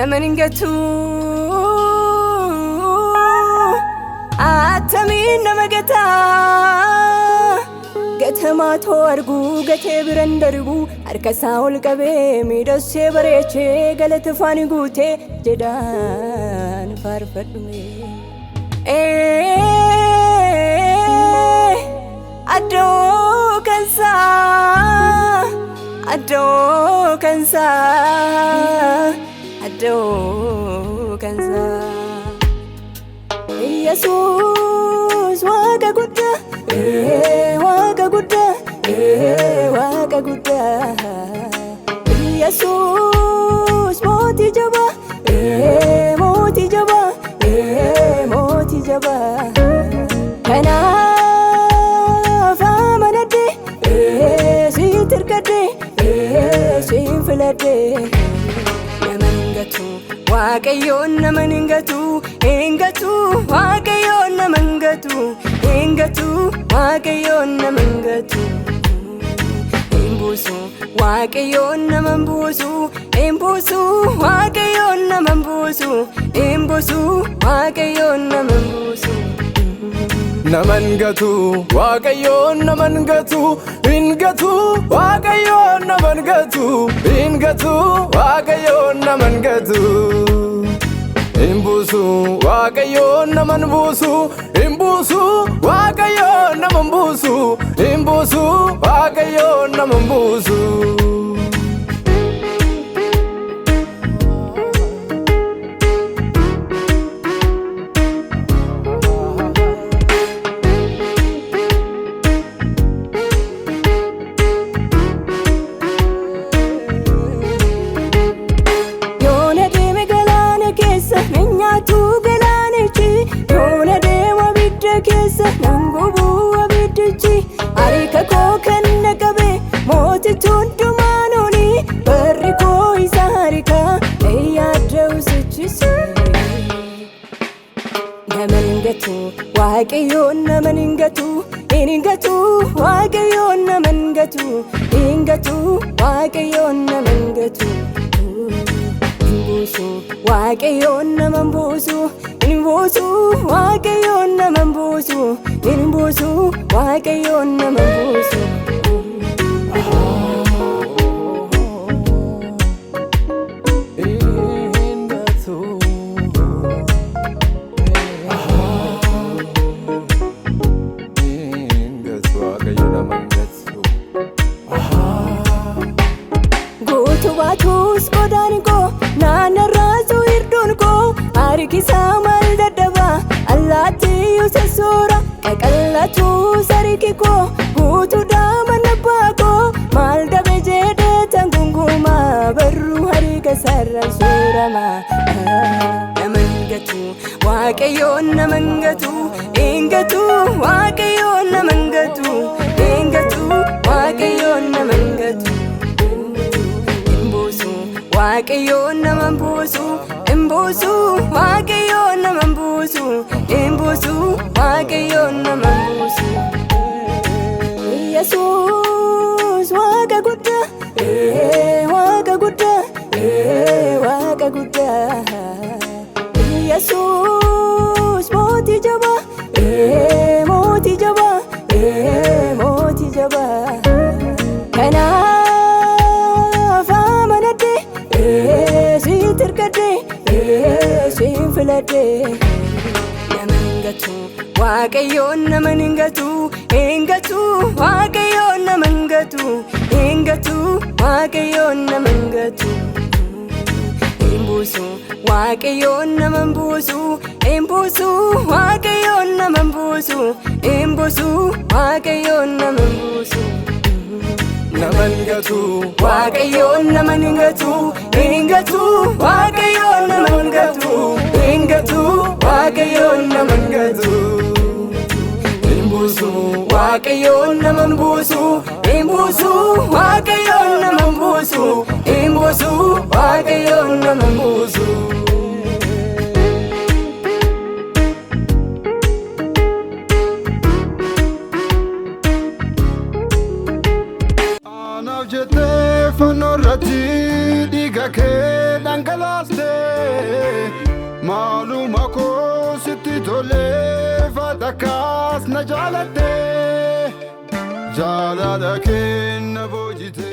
namaningatu atamin namagata gatamato argu gate birandargu arkasa ulqabe midasse bareche galatfani gute jedan farfadume addo kansa addo kansa addo kansa Jesus waga gudda waga gudda waga gudda Jesus moti jaba moti jaba moti jaba kana famanade sitirkade sinflade namangatu waaqayyoon namaningatu ingatu waaqayyoon namangatu ingatu waaqayyoon namangatu imbusu waaqayyoon namambusu imbusu waaqayyoon namambusu imbusu waaqayyoon namambusu namangatu waaqayyoon namangatu ingatu waaqayyoon namangatu ingatu waaqayyoon namangatu imbusu waaqayyoon namambusu imbusu waaqayyoon namambusu imbusu waaqayyoon namambusu nangubu abidchi arika ko kannakabe moti tundumanoni bariko isarika eyadreusichisi namangatu waaqayyoon namaningatu ingatu waaqayyoon namangatu ingatu waaqayyoon namangatu imbusu waaqayyoon namambusu imbusu waaqayyoon namambusu imbusu waaqayyoon namambusu gotubatus kodaniko nanarasu irdunko arikisa maldadaba allati yusasura kakallatu sarikiko gutu damanabako maldabe jede tangunguma barru harika sarrasurama namangatu waaqayyoon namangatu ingatu waaqayyoon namangatu ingatu waaqayyoon namangatu waaqayyoon namambusu imbusu waaqayyoon namambusu imbusu waaqayyoon namambusu Jesus waga gudda waga gudda waga gudda Jesus moti jaba moti jaba moti jaba kana sitirkade sinflade namangatu waaqayyoon namaningatu ingatu waaqayyoon namangatu ingatu waaqayyoon namangatu imbusu waaqayyoon namambusu imbusu waaqayyoon namambusu imbusu waaqayyoon namambusu namangatu waaqayyoon namaningatu ingatu waaqayyoon namangatu ingatu waaqayyoon namangatu imbusu waaqayyoon namambusu imbusu waaqayyoon namambusu imbusu waaqayyoon namambusu Fanno rati diga che d'angalaste sitti tolee fatakas na jaalate jaalala kenna boojite.